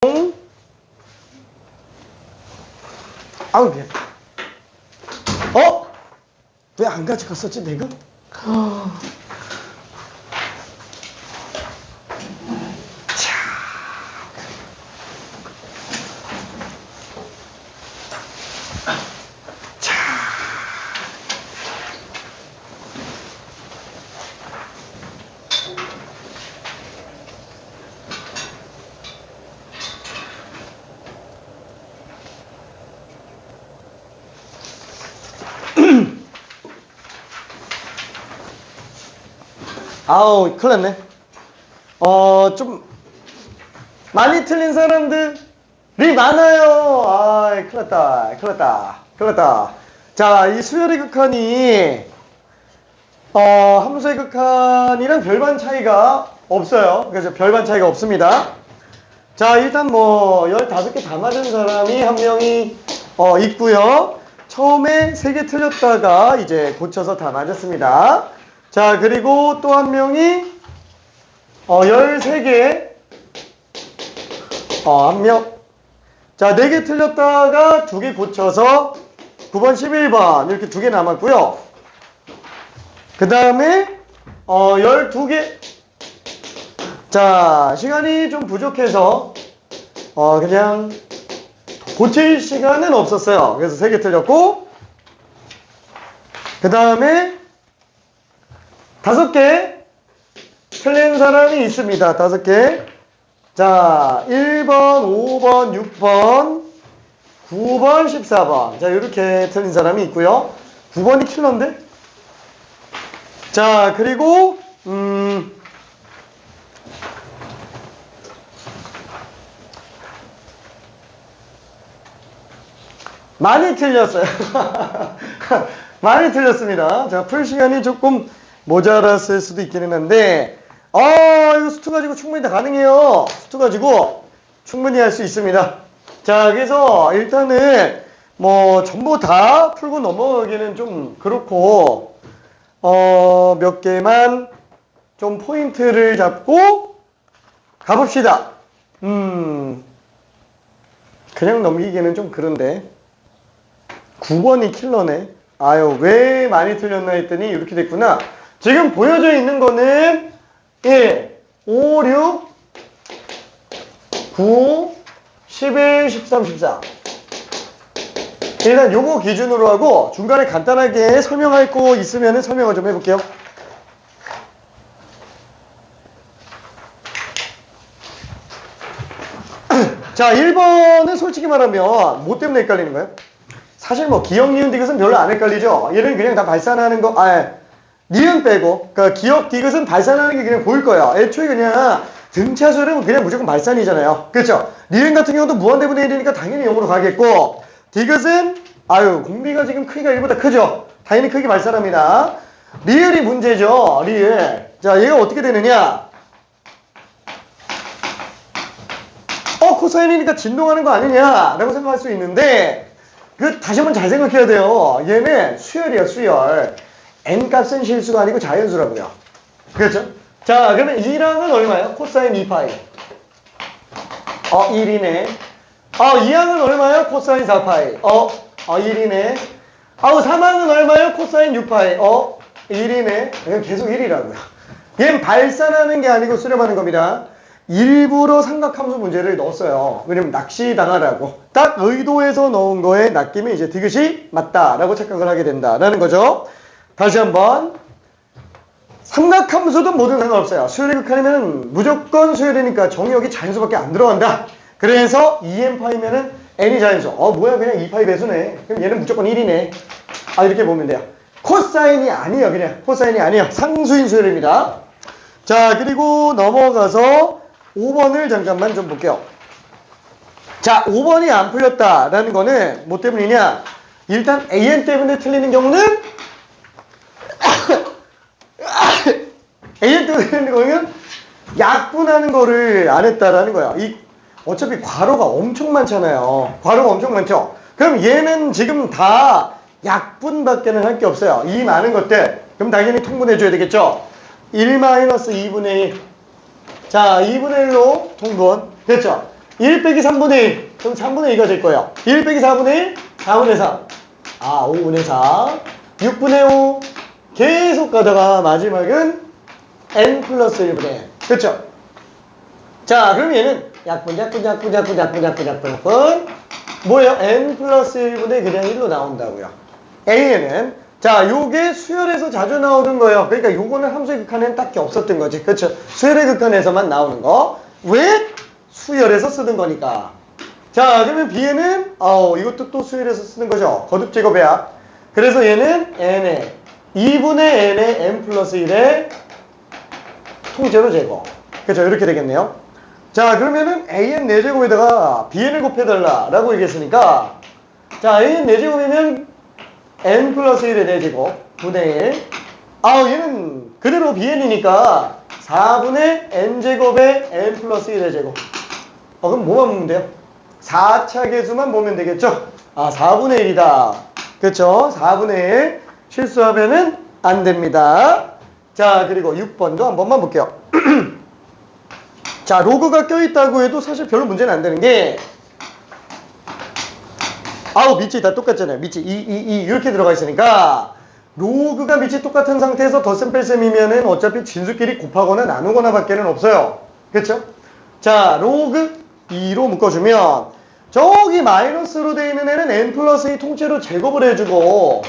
아우 미안. 왜 안 가져갔었지 내가? 아우 큰일 났네. 좀 많이 틀린 사람들이 많아요. 아 큰일 났다 큰일 났다 큰일 났다. 자, 이 수열의 극한이 함수의 극한이랑 별반 차이가 없어요. 그래서 별반 차이가 없습니다. 자, 일단 뭐 15개 다 맞은 사람이 한 명이 있고요. 처음에 3개 틀렸다가 이제 고쳐서 다 맞았습니다. 자, 그리고 또 한 명이 13개 한 명. 자, 4개 틀렸다가 2개 고쳐서 9번 11번 이렇게 2개 남았고요. 그 다음에 12개. 자, 시간이 좀 부족해서 그냥 고칠 시간은 없었어요. 그래서 3개 틀렸고, 그 다음에 5개 틀린 사람이 있습니다. 5개. 자, 1번, 5번, 6번, 9번, 14번. 자, 이렇게 틀린 사람이 있고요. 9번이 킬러인데? 자, 그리고 많이 틀렸어요. 많이 틀렸습니다. 자, 풀 시간이 조금 모자랐을 수도 있기는 한데, 이거 수트 가지고 충분히 다 가능해요. 수트 가지고 충분히 할 수 있습니다. 자, 그래서 일단은 뭐 전부 다 풀고 넘어가기는 좀 그렇고, 몇 개만 좀 포인트를 잡고 가봅시다. 그냥 넘기기는 좀 그런데. 9번이 킬러네. 아유, 왜 많이 틀렸나 했더니 이렇게 됐구나. 지금 보여져 있는 거는 1, 5, 6, 9, 11, 13, 14. 일단 요거 기준으로 하고 중간에 간단하게 설명할 거 있으면 설명을 좀 해볼게요. 자, 1번은 솔직히 말하면 뭐 때문에 헷갈리는 거예요? 사실 뭐 기억, 니은, 디귿은 별로 안 헷갈리죠. 얘는 그냥 다 발산하는 거, 니은 빼고, 그러니까 기억, 디귿은 발산하는 게 그냥 보일 거예요. 애초에 그냥 등차수는 그냥 무조건 발산이잖아요. 그렇죠? 니은 같은 경우도 무한대분의 1이니까 당연히 0으로 가겠고, 디귿은, 공비가 지금 크기가 1보다 크죠? 당연히 크게 발산합니다. 리을이 문제죠, 리을. 자, 얘가 어떻게 되느냐? 코사인이니까 진동하는 거 아니냐? 라고 생각할 수 있는데, 다시 한번 잘 생각해야 돼요. 얘는 수열이야, 수열. n값은 실수가 아니고 자연수라고요. 그렇죠? 자, 그러면 2랑은 얼마예요? 코사인 2파이. 1이네. 2항은 얼마예요? 코사인 4파이. 1이네. 3항은 얼마예요? 코사인 6파이. 1이네. 이건 계속 1이라고요. 얘는 발산하는 게 아니고 수렴하는 겁니다. 일부러 삼각함수 문제를 넣었어요. 왜냐면 낚시당하라고. 딱 의도해서 넣은 거에 낚이면 이제 디귿이 맞다라고 착각을 하게 된다라는 거죠. 다시 한번. 삼각함수든 뭐든 상관없어요. 수열의 극한이면 무조건 수열이니까 정의역이 자연수밖에 안 들어간다. 그래서 2n파이면은 n이 자연수. 뭐야 그냥 2파이 배수네. 그럼 얘는 무조건 1이네. 이렇게 보면 돼요. 코사인이 아니에요. 그냥 코사인이 아니에요. 상수인 수열입니다. 자, 그리고 넘어가서 5번을 잠깐만 좀 볼게요. 자, 5번이 안 풀렸다라는 거는 뭐 때문이냐? 일단 an 때문에 틀리는 경우는 an 때문에 틀리는 경우는 약분하는 거를 안 했다라는 거야. 어차피 괄호가 엄청 많잖아요. 괄호가 엄청 많죠? 그럼 얘는 지금 다 약분밖에는 할 게 없어요. 이 많은 것들. 그럼 당연히 통분해줘야 되겠죠? 1-2분의 1. 자, 2분의 1로 통분. 됐죠? 1 빼기 3분의 1. 그럼 3분의 2가 될 거예요. 1 빼기 4분의 1, 4분의 3. 아, 5분의 4, 6분의 5. 계속 가다가 마지막은 n 플러스 1분의 n. 그렇죠? 자, 그럼 얘는 약분 뭐예요? n 플러스 1분의 그냥 1로 나온다고요. a는 자, 요게 수열에서 자주 나오는 거예요. 그러니까 요거는 함수의 극한에는 딱히 없었던 거지. 그렇죠? 수열의 극한에서만 나오는 거. 왜? 수열에서 쓰는 거니까. 자, 그러면 b에는 이것도 또 수열에서 쓰는 거죠. 거듭 제곱해야. 그래서 얘는 n에 2분의 n에 n 플러스 1의 통째로 제곱. 그렇죠? 이렇게 되겠네요. 자, 그러면은 an 4제곱에다가 bn을 곱해달라 라고 얘기했으니까 자, an 4제곱이면 n 플러스 1의 4제곱 분의 1. 얘는 그대로 bn이니까 4분의 n제곱의 n 플러스 1의 제곱. 그럼 뭐만 보면 돼요? 4차 계수만 보면 되겠죠? 4분의 1이다. 그쵸? 4분의 1. 실수하면은 안 됩니다. 자, 그리고 6번도 한 번만 볼게요. 자, 로그가 껴있다고 해도 사실 별로 문제는 안 되는 게 밑이 다 똑같잖아요. 밑이 2 이렇게 들어가 있으니까 로그가 밑이 똑같은 상태에서 덧셈 뺄셈이면은 어차피 진수끼리 곱하거나 나누거나 밖에는 없어요. 그렇죠? 자, 로그 2로 묶어주면 저기 마이너스로 되어 있는 애는 n 플러스 2 통째로 제곱을 해주고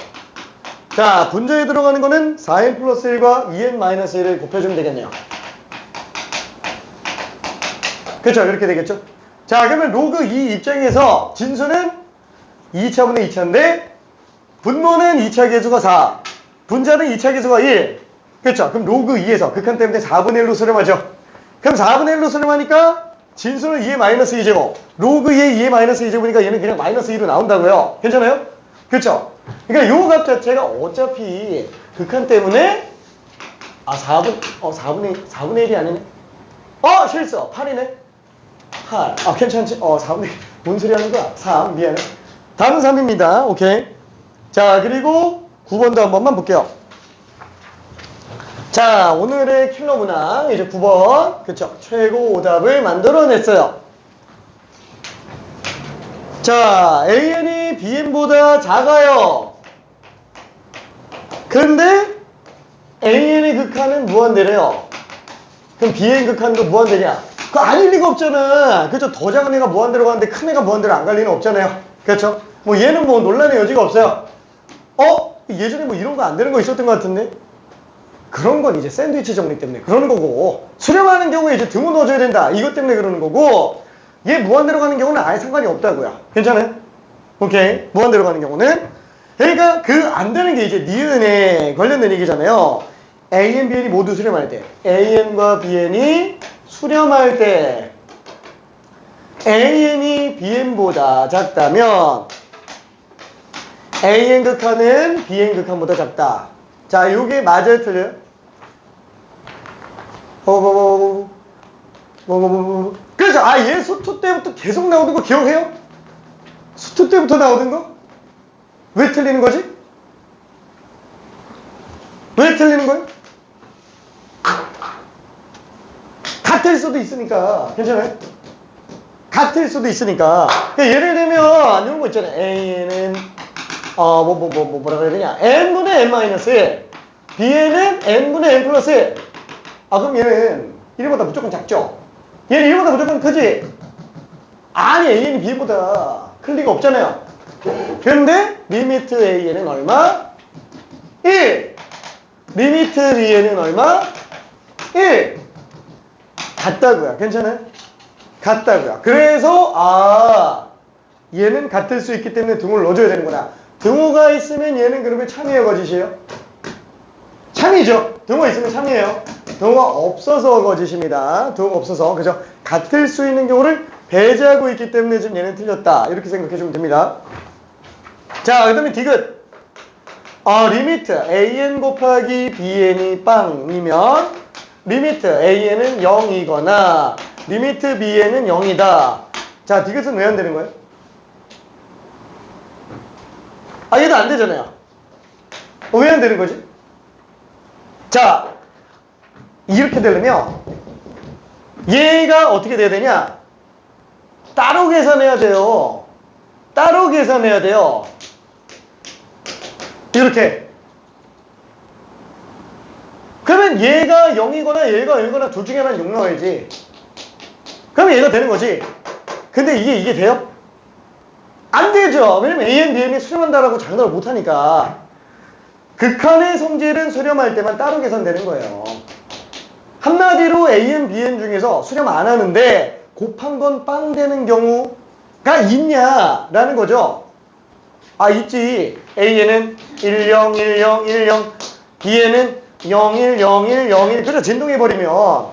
자, 분자에 들어가는 거는 4n 플러스 1과 2n 마이너스 1을 곱해주면 되겠네요. 그렇죠? 이렇게 되겠죠? 자, 그러면 로그 2 입장에서 진수는 2차분의 2차인데 분모는 2차 계수가 4, 분자는 2차 계수가 1. 그렇죠? 그럼 로그 2에서 극한 때문에 4분의 1로 수렴하죠. 그럼 4분의 1로 수렴하니까 진수는 2의 마이너스 2제곱, 로그 2의 2의 마이너스 2제곱이니까 얘는 그냥 마이너스 2로 나온다고요. 괜찮아요? 그렇죠? 그러니까 요 값 자체가 어차피 극한 때문에 4분의 1이 아니네. 실수. 8이네. 8. 괜찮지? 4분의 1. 뭔 소리 하는 거야? 3. 미안해. 답은 3입니다. 오케이. 자, 그리고 9번도 한 번만 볼게요. 자, 오늘의 킬러 문항 이제 9번. 그쵸? 최고 오답을 만들어냈어요. 자, AN이 BN보다 작아요. 근데 AN의 극한은 무한대래요. 그럼 BN 극한도 무한대냐? 그거 아닐 리가 없잖아. 그죠? 더 작은 애가 무한대로 가는데 큰 애가 무한대로 안 갈 리는 없잖아요. 그렇죠? 얘는 논란의 여지가 없어요. 예전에 이런 거 안 되는 거 있었던 것 같은데? 그런 건 이제 샌드위치 정리 때문에 그러는 거고, 수렴하는 경우에 이제 등호 넣어줘야 된다. 이것 때문에 그러는 거고, 얘 무한대로 가는 경우는 아예 상관이 없다고요. 괜찮아요? 오케이. 무한대로 가는 경우는. 그러니까 그 안 되는 게 이제 니은에 관련된 얘기잖아요. AN, BN이 모두 수렴할 때. AN과 BN이 수렴할 때. AN이 BN보다 작다면 AN 극한은 BN 극한보다 작다. 자, 요게 맞아요, 틀려요? 그렇죠. 얘 수투 때부터 계속 나오는 거 기억해요? 수투 때부터 나오는 거? 왜 틀리는 거지? 왜 틀리는 거예요? 같을 수도 있으니까. 괜찮아요? 같을 수도 있으니까. 그러니까 예를 들면 이런 거 있잖아요. A는 뭐라 그래야 되냐? n분의 n-1. b는 n분의 n 플러스 1. 그럼 얘는 1보다 무조건 작죠? 얘는 1보다 무조건 크지? 아니, a는 b보다 클 리가 없잖아요. 근데 리미트 a는 얼마? 1. 리미트 b는 얼마? 1. 같다고요. 괜찮아요? 같다고요. 그래서 얘는 같을 수 있기 때문에 등호를 넣어줘야 되는구나. 등호가 있으면 얘는 그러면 참이에요, 거짓이에요? 참이죠. 등호가 있으면 참이에요. 등호가 없어서 거짓입니다. 등호가 없어서. 그죠? 같을 수 있는 경우를 배제하고 있기 때문에 지금 얘는 틀렸다. 이렇게 생각해주면 됩니다. 자, 그 다음에 디귿. 리미트 an 곱하기 bn이 빵이면 리미트 an은 0이거나 리미트 bn은 0이다. 자, 디귿은 왜 안 되는 거예요? 얘도 안 되잖아요. 왜 안 되는 거지? 자, 이렇게 되려면 얘가 어떻게 돼야 되냐? 따로 계산해야 돼요. 따로 계산해야 돼요. 이렇게. 그러면 얘가 0이거나 얘가 1이거나 둘 중에 하나는 0 나와야지. 그러면 얘가 되는 거지. 근데 이게 돼요? 안 되죠. 왜냐면 AN, BN이 수렴한다라고 장담을 못하니까. 극한의 성질은 수렴할 때만 따로 계산되는 거예요. 한마디로 AN, BN 중에서 수렴 안 하는데 곱한 건 빵 되는 경우가 있냐라는 거죠. 아, 있지. AN은 10, 10, 10, BN은 01, 01, 01. 그래서 진동해버리면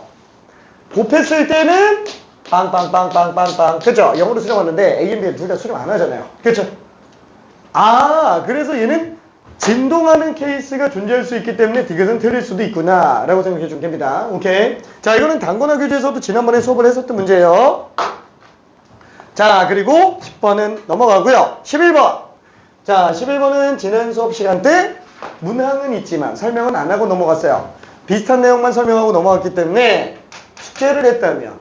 곱했을 때는 빵빵빵빵빵빵. 그쵸? 0으로 수렴하는데 A, B 둘 다 수렴 안 하잖아요. 그쵸? 아, 그래서 얘는 진동하는 케이스가 존재할 수 있기 때문에 디귿은 틀릴 수도 있구나 라고 생각해 주면 됩니다. 오케이. 자, 이거는 단권화 교재에서도 지난번에 수업을 했었던 문제예요. 자, 그리고 10번은 넘어가고요. 11번. 자, 11번은 지난 수업 시간 때 문항은 있지만 설명은 안 하고 넘어갔어요. 비슷한 내용만 설명하고 넘어갔기 때문에 숙제를 했다면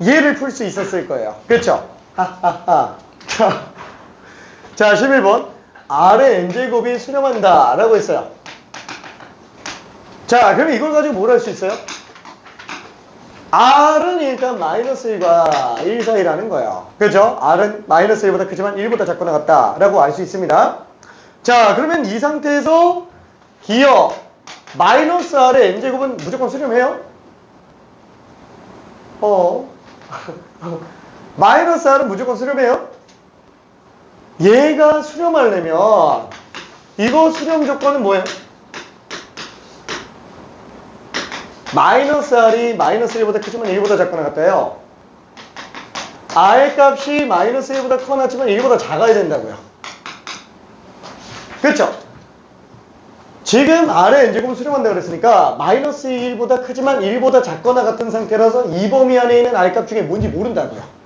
얘를 풀 수 있었을 거예요. 그렇죠? 하하하. 자, 11번. R의 n제곱이 수렴한다 라고 했어요. 자, 그럼 이걸 가지고 뭘 할 수 있어요? R은 일단 마이너스 1과 1 사이라는 거예요. 그렇죠? R은 마이너스 1보다 크지만 1보다 작거나 같다 라고 알 수 있습니다. 자, 그러면 이 상태에서 기억 마이너스 R의 n제곱은 무조건 수렴해요? 마이너스 R은 무조건 수렴해요? 얘가 수렴하려면 이거 수렴 조건은 뭐예요? 마이너스 R이 마이너스 1보다 크지만 1보다 작거나 같아요. R 값이 마이너스 1보다 커나 같지만 1보다 작아야 된다고요. 그렇죠? 지금 R의 n제곱을 수렴한다고 그랬으니까 마이너스 1보다 크지만 1보다 작거나 같은 상태라서 이 범위 안에 있는 R 값 중에 뭔지 모른다고요.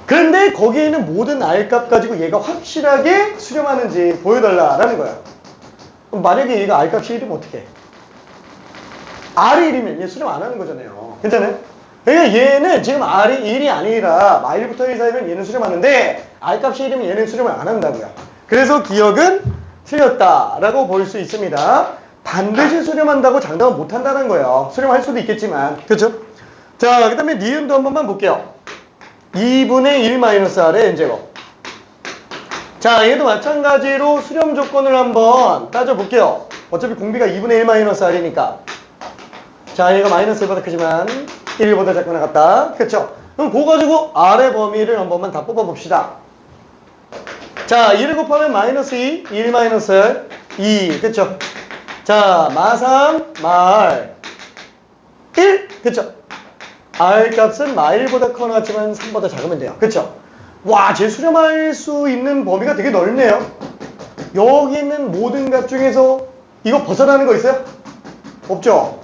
그런데 거기에 있는 모든 R 값 가지고 얘가 확실하게 수렴하는지 보여달라라는 거야. 그럼 만약에 얘가 R 값이 1이면 어떡해? R이 1이면 얘 수렴 안 하는 거잖아요. 괜찮아요? 그러니까 얘는 지금 R이 1이 아니라 1부터 1 사이면 얘는 수렴하는데 R 값이 1이면 얘는 수렴을 안 한다고요. 그래서 기억은 틀렸다라고 볼 수 있습니다. 반드시 수렴한다고 장담은 못한다는 거예요. 수렴할 수도 있겠지만. 그렇죠? 자, 그 다음에 니은도 한 번만 볼게요. 2분의 1 마이너스 R의 n제곱. 자, 얘도 마찬가지로 수렴 조건을 한번 따져볼게요. 어차피 공비가 2분의 1 마이너스 R이니까. 자, 얘가 마이너스 1보다 크지만 1보다 작거나 같다. 그쵸? 그럼 그거 가지고 R의 범위를 한 번만 다 뽑아봅시다. 자, 1을 곱하면 마이너스 2, 1 마이너스 2. 그쵸? 자, 마3, 말 1. 그쵸? R 값은 마1보다 커나 같지만 3보다 작으면 돼요. 그쵸? 와, 제 수렴할 수 있는 범위가 되게 넓네요. 여기 있는 모든 값 중에서 이거 벗어나는 거 있어요? 없죠?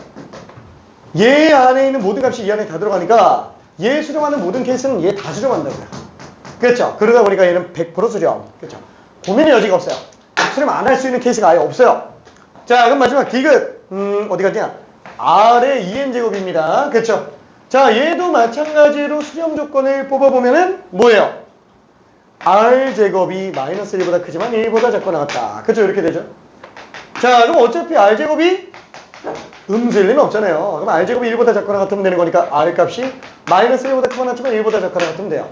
얘 안에 있는 모든 값이 이 안에 다 들어가니까 얘 수렴하는 모든 케이스는 얘 다 수렴한다고요. 그렇죠? 그러다 보니까 얘는 100% 수렴. 그렇죠? 고민의 여지가 없어요. 수렴 안 할 수 있는 케이스가 아예 없어요. 자, 그럼 마지막 디귿. 어디 갔냐? R의 2n제곱입니다. 그렇죠? 자, 얘도 마찬가지로 수렴 조건을 뽑아보면은 뭐예요? R제곱이 마이너스 1보다 크지만 1보다 작거나 같다. 그렇죠? 이렇게 되죠? 자, 그럼 어차피 R제곱이 음수일 리는 없잖아요. 그럼 R제곱이 1보다 작거나 같으면 되는 거니까 R 값이 마이너스 1보다 크거나 같지만 1보다 작거나 같으면 돼요.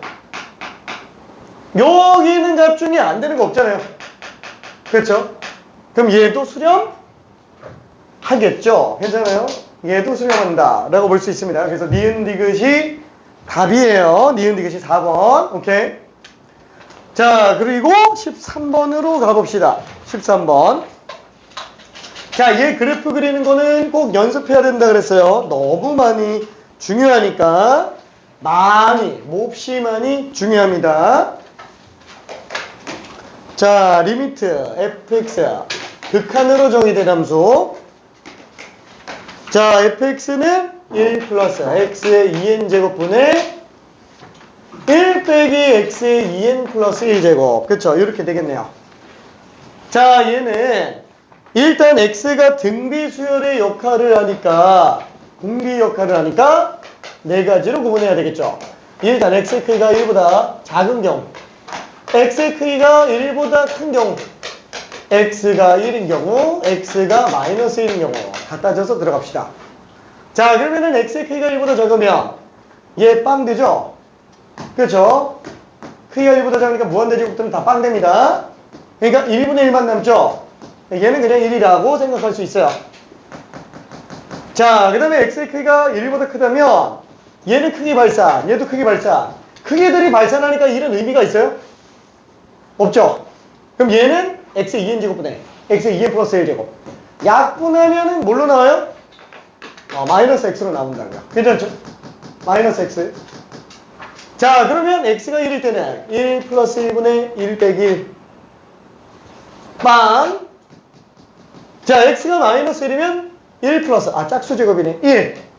여기 있는 값 중에 안 되는 거 없잖아요. 그렇죠? 그럼 얘도 수렴 하겠죠? 괜찮아요? 얘도 수렴한다 라고 볼 수 있습니다. 그래서 니은 디귿이 답이에요. 니은 디귿이 4번. 오케이. 자, 그리고 13번으로 가봅시다. 13번. 자, 얘 그래프 그리는 거는 꼭 연습해야 된다 그랬어요. 너무 많이 중요하니까 몹시 많이 중요합니다. 자, 리미트 fx 극한으로 정의된 함수. 자, fx는 1 플러스 x의 2n제곱분의 1 빼기 x의 2n 플러스 1제곱. 그쵸? 이렇게 되겠네요. 자, 얘는 일단 x가 등비 수열의 역할을 하니까 공비 역할을 하니까 네 가지로 구분해야 되겠죠. 일단 x의 크기가 1보다 작은 경우, x의 크기가 1보다 큰 경우, x가 1인 경우, x가 마이너스 1인 경우 갖다 줘서 들어갑시다. 자, 그러면은 x의 크기가 1보다 작으면 얘 빵 되죠? 그렇죠? 크기가 1보다 작으니까 무한대제곱들은 다 빵 됩니다. 그러니까 1분의 1만 남죠? 얘는 그냥 1이라고 생각할 수 있어요. 자, 그 다음에 x의 크기가 1보다 크다면 얘는 크기 발산, 얘도 크기 발산. 크기들이 발산하니까 1은 의미가 있어요? 없죠? 그럼 얘는 x의 2n제곱분의 x의 2n 플러스 1제곱. 약분하면은 뭘로 나와요? 마이너스 x로 나온다고요. 괜찮죠? 마이너스 x. 자, 그러면 x가 1일 때는 1 플러스 1분의 1 빼기 1. 빵. 자, x가 마이너스 1이면 1 플러스, 짝수 제곱이네.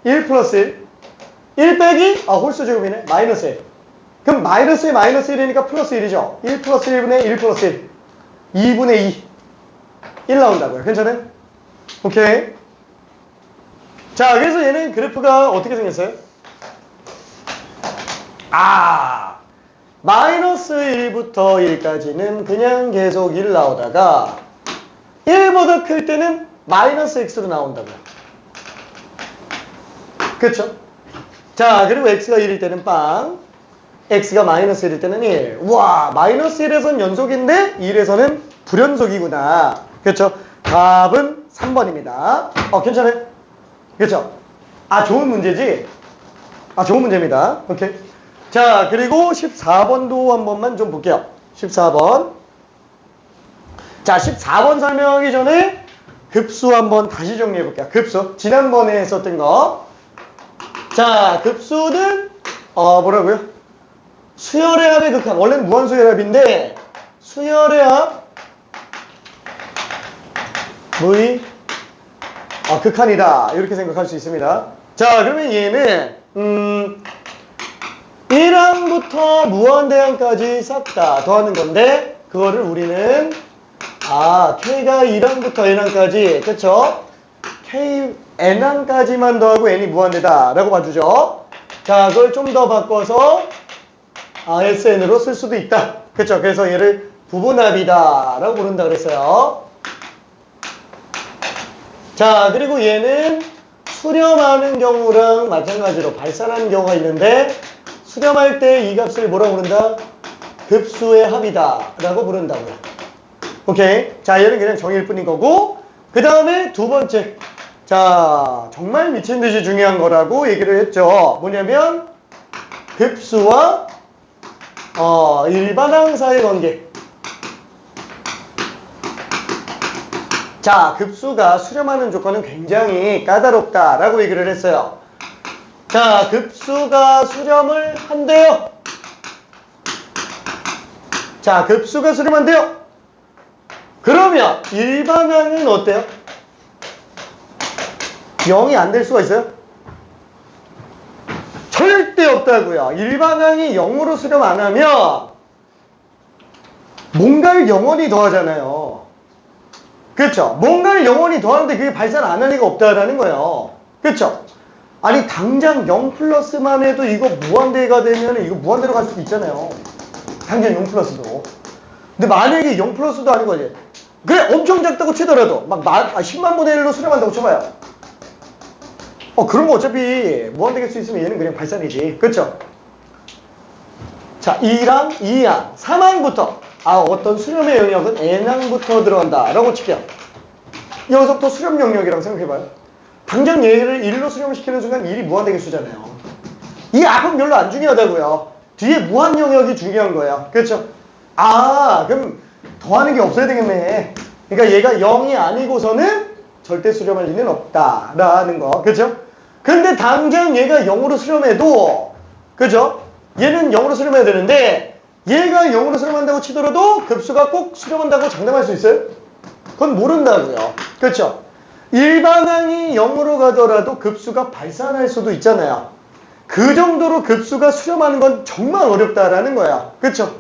1 플러스 1 빼기, 홀수 제곱이네. 마이너스 1. 그럼 마이너스에 마이너스 1이니까 플러스 1이죠. 1 플러스 1분의 1 플러스 1. 2분의 2. 1 나온다고요. 괜찮아요? 오케이. 자, 그래서 얘는 그래프가 어떻게 생겼어요? 마이너스 1부터 1까지는 그냥 계속 1 나오다가 1보다 클 때는 마이너스 x로 나온다고요. 그쵸? 자, 그리고 x가 1일 때는 빵, x가 마이너스 1일 때는 1. 우와, 마이너스 1에서는 연속인데 1에서는 불연속이구나. 그쵸? 답은 3번입니다. 괜찮아요? 그쵸? 좋은 문제지? 좋은 문제입니다. 오케이. 자, 그리고 14번도 한 번만 좀 볼게요. 14번. 자, 14번 설명하기 전에 급수 한번 다시 정리해 볼게요. 급수. 지난번에 했었던 거. 자, 급수는, 뭐라고요? 수열의 합의 극한. 원래는 무한수열의 합인데, 수열의 합, 무의, 극한이다. 이렇게 생각할 수 있습니다. 자, 그러면 얘는, 1항부터 무한대항까지 싹 다 더하는 건데, 그거를 우리는, k가 1항부터 n항까지, 그쵸? k, n항까지만 더하고 n이 무한대다. 라고 봐주죠. 자, 그걸 좀 더 바꿔서, sn으로 쓸 수도 있다. 그쵸? 그래서 얘를 부분합이다. 라고 부른다 그랬어요. 자, 그리고 얘는 수렴하는 경우랑 마찬가지로 발산하는 경우가 있는데, 수렴할 때 이 값을 뭐라고 부른다? 급수의 합이다. 라고 부른다고요. 오케이. 자, 얘는 그냥 정의일 뿐인 거고, 그 다음에 두 번째. 자, 정말 미친 듯이 중요한 거라고 얘기를 했죠. 뭐냐면, 급수와, 일반항 사이의 관계. 자, 급수가 수렴하는 조건은 굉장히 까다롭다라고 얘기를 했어요. 자, 급수가 수렴을 한대요. 자, 급수가 수렴한대요. 그러면 일반항은 어때요? 0이 안 될 수가 있어요? 절대 없다고요. 일반항이 0으로 수렴 안 하면 뭔가를 영원히 더하잖아요. 그렇죠? 뭔가를 영원히 더하는데 그게 발산 안 할 리가 없다라는 거예요. 그렇죠? 아니, 당장 0 플러스만 해도 이거 무한대가 되면 이거 무한대로 갈 수도 있잖아요. 당장 0 플러스도. 근데 만약에 0 플러스도 아니고 이제 그래, 엄청 작다고 치더라도 막 10만 분의 1로 수렴한다고 쳐봐요. 그럼 어차피 무한대일 수 있으면 얘는 그냥 발산이지. 그렇죠? 자, 2항, 2항, 3항부터 어떤 수렴의 영역은 n항부터 들어간다 라고 칠게요. 여기서부터 수렴 영역이라고 생각해봐요. 당장 얘를 1로 수렴시키는 순간 1이 무한대 수잖아요. 이 앞은 별로 안 중요하다고요. 뒤에 무한 영역이 중요한 거예요. 그렇죠? 그럼 더하는 게 없어야 되겠네. 그러니까 얘가 0이 아니고서는 절대 수렴할 리는 없다라는 거. 그렇죠? 근데 당장 얘가 0으로 수렴해도, 그죠? 얘는 0으로 수렴해야 되는데 얘가 0으로 수렴한다고 치더라도 급수가 꼭 수렴한다고 장담할 수 있어요? 그건 모른다고요. 그렇죠? 일반항이 0으로 가더라도 급수가 발산할 수도 있잖아요. 그 정도로 급수가 수렴하는 건 정말 어렵다라는 거야. 그렇죠?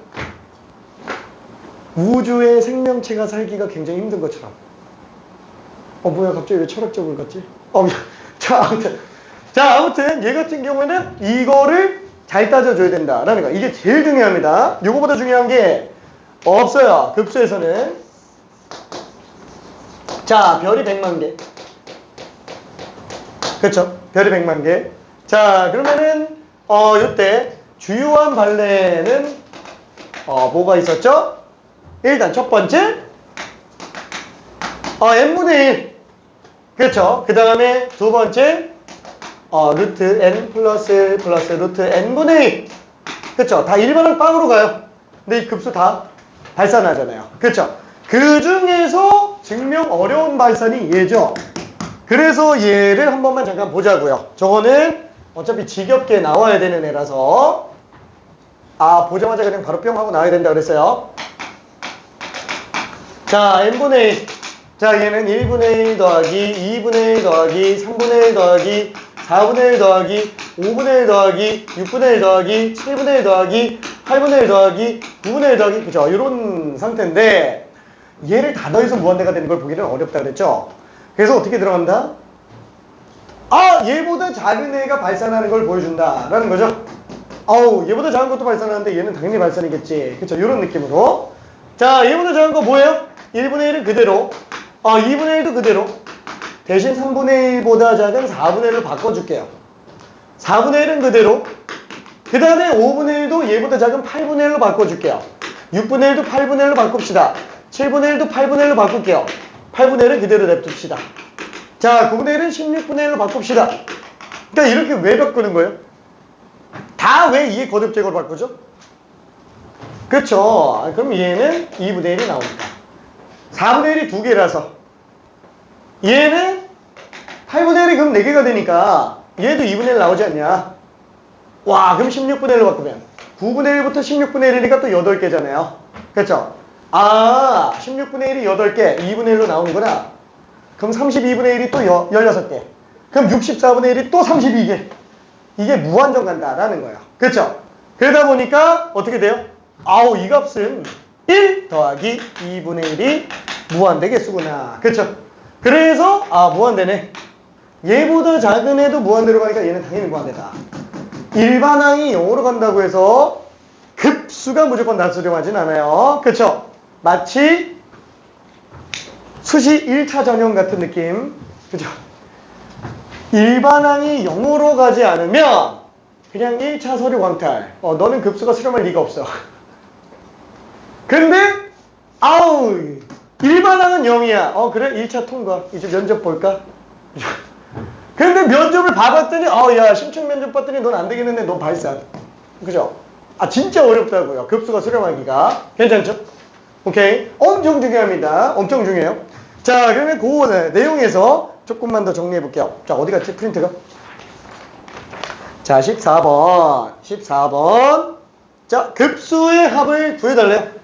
우주의 생명체가 살기가 굉장히 힘든 것처럼. 뭐야, 갑자기 왜 철학적으로 갔지? 자, 아무튼 얘 같은 경우에는 이거를 잘 따져줘야 된다라는 거. 이게 제일 중요합니다. 요거보다 중요한 게 없어요. 급수에서는. 자, 별이 100만 개. 그렇죠? 별이 100만 개. 자, 그러면은 요때 주요한 발레는 뭐가 있었죠? 일단 첫 번째 n분의 1. 그렇죠? 그 다음에 두 번째 루트 n 플러스 1 플러스 루트 n분의 1. 그렇죠? 다 일반은 빵으로 가요. 근데 이 급수 다 발산하잖아요. 그렇죠? 그 중에서 증명 어려운 발산이 얘죠. 그래서 얘를 한 번만 잠깐 보자고요. 저거는 어차피 지겹게 나와야 되는 애라서 보자마자 그냥 바로 뿅 하고 나와야 된다 그랬어요. 자, n분의 1. 자, 얘는 1분의 1 더하기 2분의 1 더하기 3분의 1 더하기 4분의 1 더하기 5분의 1 더하기 6분의 1 더하기 7분의 1 더하기 8분의 1 더하기 9분의 1 더하기 그죠? 이런 상태인데 얘를 다 더해서 무한대가 되는 걸 보기는 어렵다 그랬죠? 그래서 어떻게 들어간다? 얘보다 작은 애가 발산하는 걸 보여준다라는 거죠. 얘보다 작은 것도 발산하는데 얘는 당연히 발산이겠지. 그쵸? 이런 느낌으로. 자, 얘보다 작은 거 뭐예요? 1분의 1은 그대로. 2분의 1도 그대로. 대신 3분의 1보다 작은 4분의 1로 바꿔줄게요. 4분의 1은 그대로. 그 다음에 5분의 1도 얘보다 작은 8분의 1로 바꿔줄게요. 6분의 1도 8분의 1로 바꿉시다. 7분의 1도 8분의 1로 바꿀게요. 8분의 1은 그대로 냅둡시다. 자, 9분의 1은 16분의 1로 바꿉시다. 그러니까 이렇게 왜 바꾸는 거예요? 다 왜 2의 거듭제곱으로 바꾸죠? 그쵸? 그럼 얘는 2분의 1이 나오니까. 4분의 1이 2개라서. 얘는 8분의 1이 그럼 4개가 되니까 얘도 2분의 1 나오지 않냐? 와, 그럼 16분의 1로 바꾸면 9분의 1부터 16분의 1이니까 또 8개잖아요. 그쵸? 16분의 1이 8개, 2분의 1로 나오는구나. 그럼 32분의 1이 또 16개. 그럼 64분의 1이 또 32개. 이게 무한정 간다라는 거예요. 그렇죠? 그러다 보니까 어떻게 돼요? 이 값은 1 더하기 2분의 1이 무한대 개수구나. 그렇죠? 그래서 무한대네. 얘보다 작은 애도 무한대로 가니까 얘는 당연히 무한대다. 일반항이 0으로 간다고 해서 급수가 무조건 납수령하진 않아요. 그렇죠? 마치 수시 1차 전형 같은 느낌. 그죠? 일반항이 0으로 가지 않으면 그냥 1차 서류 광탈. 너는 급수가 수렴할 리가 없어. 근데 일반항은 0이야. 그래? 1차 통과. 이제 면접 볼까? 근데 면접을 봐봤더니 야, 심층 면접 봤더니 넌 안 되겠는데 너 발산. 그죠? 진짜 어렵다고요. 급수가 수렴하기가. 괜찮죠? 오케이. 엄청 중요합니다. 엄청 중요해요. 자, 그러면 그 내용에서 조금만 더 정리해 볼게요. 자, 어디 갔지? 프린트가? 자, 14번. 14번. 자, 급수의 합을 구해달래요.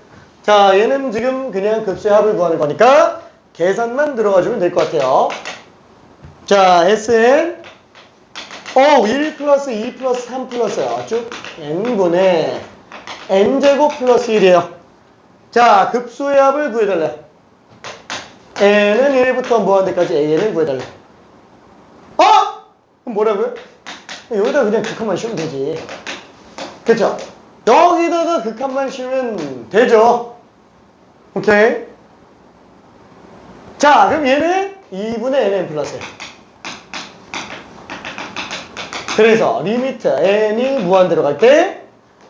자, 얘는 지금 그냥 급수의 합을 구하는 거니까 계산만 들어가주면 될 것 같아요. 자, Sn 1 플러스 2 플러스 3 플러스 쭉 n분의 n제곱 플러스 1이에요. 자, 급수의 합을 구해달래. n은 1부터 무한대까지 an을 구해달래. 그럼 뭐라고요? 여기다 그냥 극한만 씌우면 되지. 그쵸? 여기다가 극한만 씌우면 되죠. 오케이? 자, 그럼 얘는 2분의 nn 플러스 1. 그래서 리미트 n이 무한대로 갈 때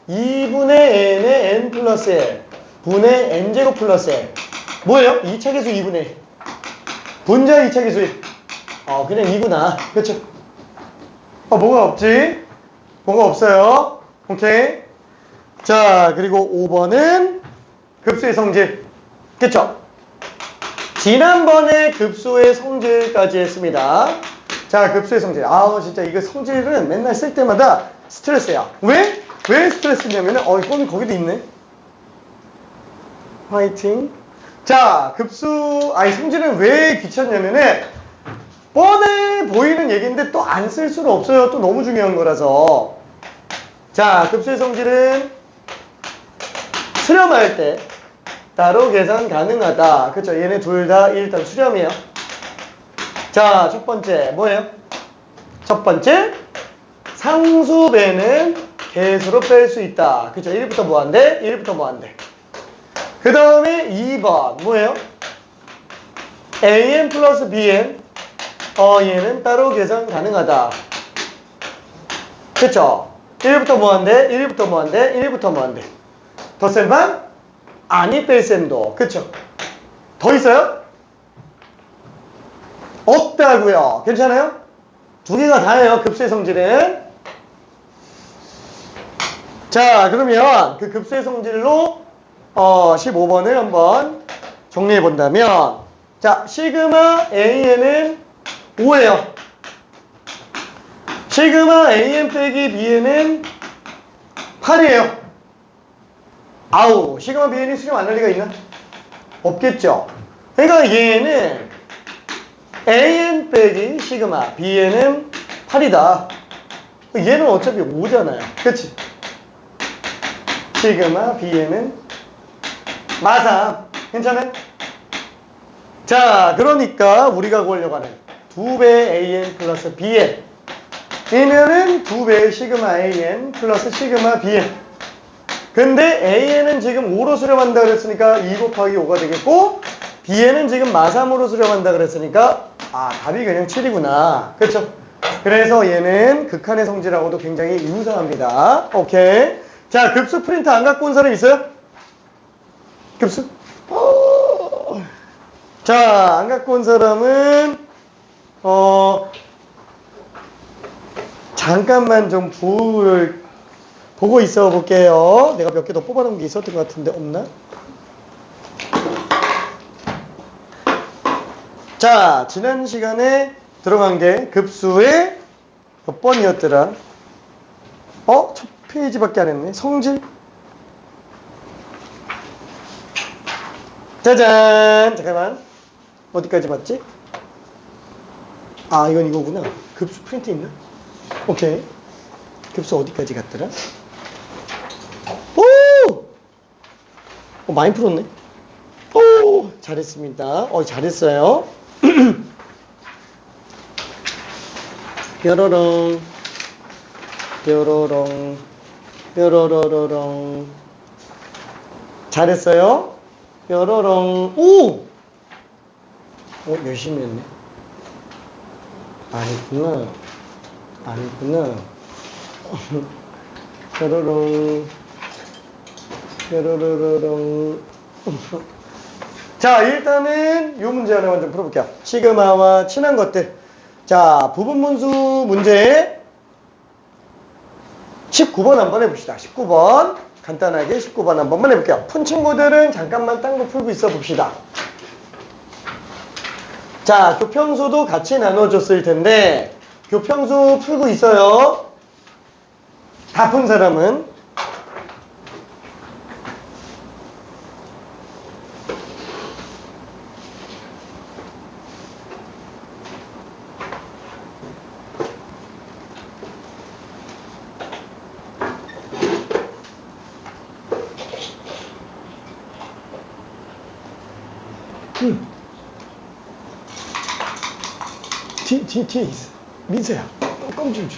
2분의 n의 n 플러스 1 분의 n제곱 플러스 1 뭐예요? 2차 계수 2분의 1 분자 2차 계수 1 그냥 2구나. 그쵸? 뭐가 없지? 뭐가 없어요. 오케이. 자, 그리고 5번은 급수의 성질. 그쵸? 지난번에 급수의 성질까지 했습니다. 자, 급수의 성질. 진짜 이거 성질은 맨날 쓸 때마다 스트레스야. 왜? 왜 스트레스냐면은, 이거는 거기도 있네. 화이팅. 자, 성질은 왜 귀찮냐면은, 뻔해 보이는 얘기인데 또 안 쓸 수는 없어요. 또 너무 중요한 거라서. 자, 급수의 성질은 수렴할 때 따로 계산 가능하다. 그쵸? 얘네 둘 다 일단 수렴이에요. 자, 첫 번째 뭐예요? 첫 번째 상수배는 개수로 뺄 수 있다. 그쵸? 1부터 무한대, 1부터 무한대. 그 다음에 2번 뭐예요? an 플러스 bn 얘는 따로 계산 가능하다. 그쵸? 1부터 무한대, 1부터 무한대, 1부터 무한대. 덧셈 반? 아니 뺄셈도. 그쵸? 더 있어요? 없다고요. 괜찮아요? 두 개가 다예요. 급수의 성질은. 자, 그러면 그 급수의 성질로 15번을 한번 정리해 본다면, 자, 시그마 AN은 5예요. 시그마 AN 빼기 BN은 8이에요. 아우, 시그마 BN이 수렴 안 할 리가 있나? 없겠죠. 그러니까 얘는 AN 빼기 시그마 BN은 8이다. 얘는 어차피 5잖아요. 그치? 시그마 BN은 마삼. 괜찮아요? 자, 그러니까 우리가 구하려고 하는 2배 AN 플러스 BN 이면은 2배 시그마 AN 플러스 시그마 BN. 근데 AN은 지금 5로 수렴한다 그랬으니까 2 곱하기 5가 되겠고, BN은 지금 마삼으로 수렴한다 그랬으니까 답이 그냥 7이구나. 그렇죠? 그래서 얘는 극한의 성질하고도 굉장히 유사합니다. 오케이. 자, 급수 프린트 안 갖고 온 사람 있어요? 급수? 자, 안 갖고 온 사람은 잠깐만 좀 보고 있어 볼게요. 내가 몇 개 더 뽑아놓은 게 있었던 것 같은데 없나? 자, 지난 시간에 들어간 게 급수의 몇 번이었더라? 첫 페이지밖에 안 했네. 성질. 짜잔! 잠깐만. 어디까지 봤지? 이건 이거구나. 급수 프린트 있나? 오케이. 급수 어디까지 갔더라? 오! 많이 풀었네. 오! 잘했습니다. 잘했어요. 뾰로롱, 뾰로롱, 뾰로로로롱. 잘했어요. 뾰로롱. 오! 열심히 했네. 아니구나. 아니구나. 뾰로롱, 뾰로로로롱. 자, 일단은 이 문제 하나만 좀 풀어볼게요. 시그마와 친한 것들. 자, 부분분수 문제 19번 한번 해봅시다. 19번. 간단하게 19번 한번만 해볼게요. 푼 친구들은 잠깐만 딴 거 풀고 있어 봅시다. 자, 교평수도 같이 나눠줬을 텐데, 교평수 풀고 있어요. 다 푼 사람은. 뒤에 있어. 민서야, 껌 좀 줘.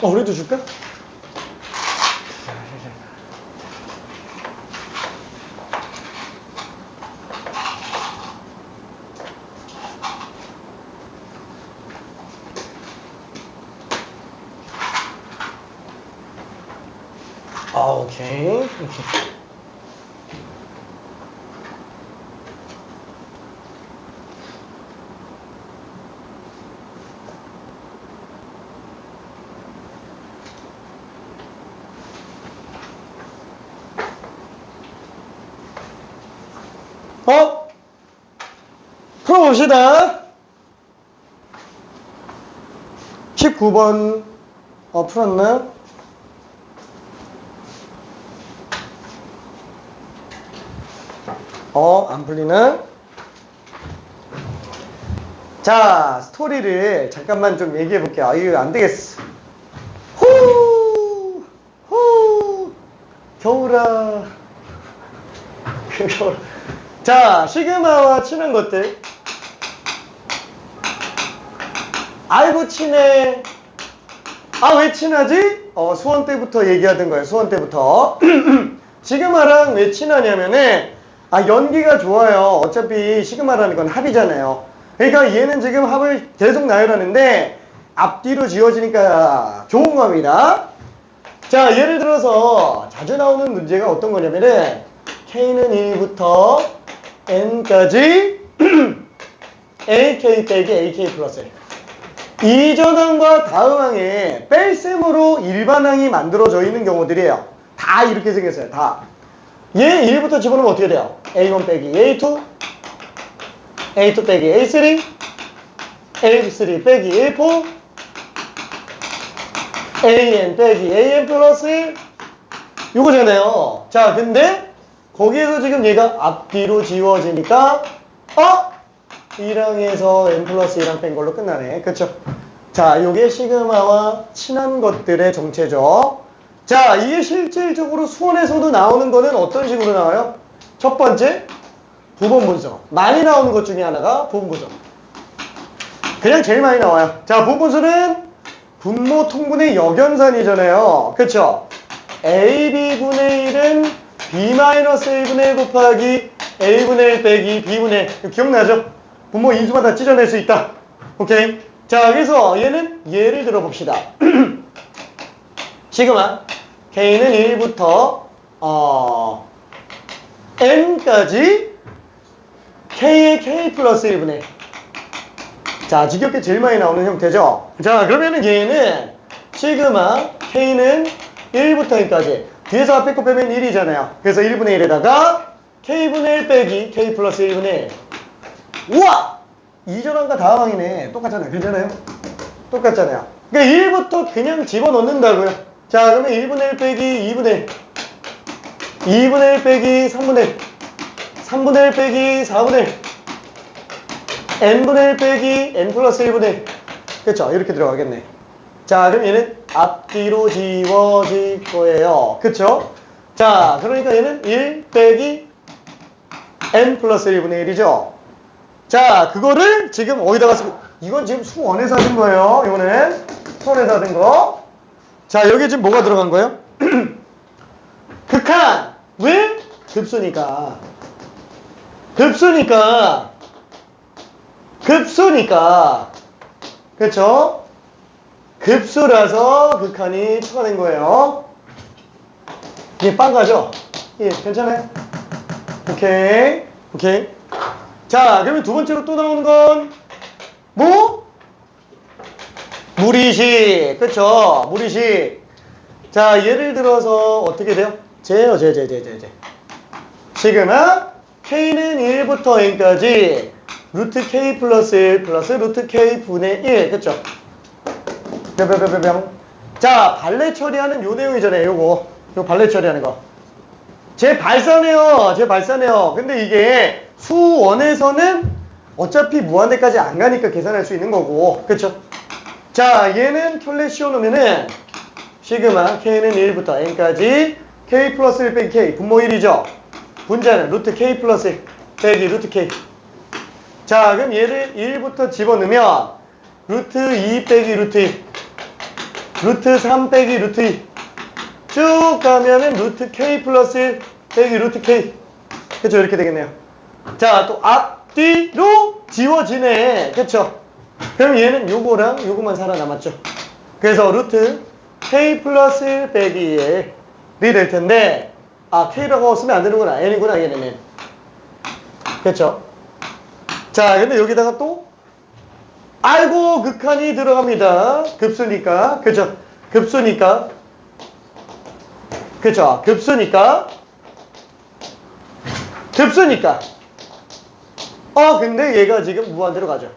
우리도 줄까? 오케이. 풀어봅시다. 19번 풀었나? 안 풀리나? 자, 스토리를 잠깐만 좀 얘기해 볼게요. 이거 안 되겠어. 자, 시그마와 친한 것들. 아이고, 친해. 아, 왜 친하지? 수원 때부터 얘기하던 거예요. 수원 때부터. 시그마랑 왜 친하냐면은, 연기가 좋아요. 어차피 시그마라는 건 합이잖아요. 그러니까 얘는 지금 합을 계속 나열하는데, 앞뒤로 지워지니까 좋은 겁니다. 자, 예를 들어서 자주 나오는 문제가 어떤 거냐면은, K는 1부터 N까지 AK 빼기 AK 플러스 1. 이전항과 다음항에 뺄셈으로 일반항이 만들어져 있는 경우들이에요. 다 이렇게 생겼어요. 다. 얘 1부터 집어넣으면 어떻게 돼요? A1 빼기 A2, A2 빼기 A3, A3 빼기 A4, AN 빼기 AN 플러스 1. 요거잖아요. 자, 근데 거기에서 지금 얘가 앞뒤로 지워지니까 1항에서 n 플러스 1항 뺀 걸로 끝나네. 그쵸? 자, 요게 시그마와 친한 것들의 정체죠. 자, 이게 실질적으로 수원에서도 나오는 거는 어떤 식으로 나와요? 첫 번째, 부분 분수. 많이 나오는 것 중에 하나가 부분 분수. 그냥 제일 많이 나와요. 자, 부분 분수는 분모 통분의 역연산이잖아요. 그쵸? AB분의 1은 B-A분의 1 곱하기 A분의 1 빼기 B분의 1. 기억나죠? 분모 인수만 다 찢어낼 수 있다. 오케이? 자, 그래서 얘는 예를 들어 봅시다. 시그마 K는 1부터 N까지 K의 K 플러스 1분의 1. 자, 직역계 제일 많이 나오는 형태죠. 자, 그러면은 얘는 시그마 K는 1부터 N까지 뒤에서 앞에 거 빼면 1이잖아요. 그래서 1분의 1에다가 K분의 1 빼기 K 플러스 1분의 1. 우와! 이전항과 다음항이네. 똑같잖아요. 괜찮아요? 똑같잖아요. 그러니까 1부터 그냥 집어넣는다고요. 자, 그러면 1분의 1 빼기 2분의 1. 2분의 1 빼기 3분의 1. 3분의 1 빼기 4분의 1. n분의 1 빼기 n 플러스 1분의 1. 그쵸? 이렇게 들어가겠네. 자, 그럼 얘는 앞뒤로 지워질 거예요. 그쵸? 자, 그러니까 얘는 1 빼기 n 플러스 1분의 1이죠. 자, 그거를 지금 어디다가 쓰고, 이건 지금 수원에서 하신 거예요. 이거는 수원에서 하던 거. 자, 여기 지금 뭐가 들어간 거예요? 극한. 왜? 급수니까. 급수니까. 급수니까. 그쵸? 급수라서 극한이 추가된 거예요. 이게 빵가죠? 예, 괜찮아요? 오케이. 오케이. 자, 그러면 두 번째로 또 나오는 건 뭐? 무리식. 그쵸? 무리식. 자, 예를 들어서 어떻게 돼요? 제요, 제. 시그마 K는 1부터 N까지 루트 K 플러스 1 플러스 루트 K 분의 1. 그쵸? 뿅뿅뿅뿅. 자, 발레 처리하는 요 내용이잖아요. 요거 발레 처리하는 거. 제 발사네요. 근데 이게 수원에서는 어차피 무한대까지 안 가니까 계산할 수 있는 거고. 그쵸? 자, 얘는 켤레 씌워놓으면은 시그마 K는 1부터 N까지 K 플러스 1 빼기 K 분모 1이죠. 분자는 루트 K 플러스 1 빼기 루트 K. 자, 그럼 얘를 1부터 집어넣으면 루트 2 빼기 루트 1, 루트 3 빼기 루트 2 쭉 가면은 루트 K 플러스 1 빼기 루트 K. 그쵸? 이렇게 되겠네요. 자, 또 앞뒤로 지워지네. 그쵸? 그럼 얘는 요거랑 요거만 살아남았죠. 그래서 루트 K 플러스 1 빼기 1이 될 텐데, K라고 쓰면 안 되는구나. N이구나, 얘는. 그쵸? 자, 근데 여기다가 또 아이고, 극한이 들어갑니다. 급수니까. 그쵸? 급수니까. 그쵸? 급수니까. 근데 얘가 지금 무한대로 가죠.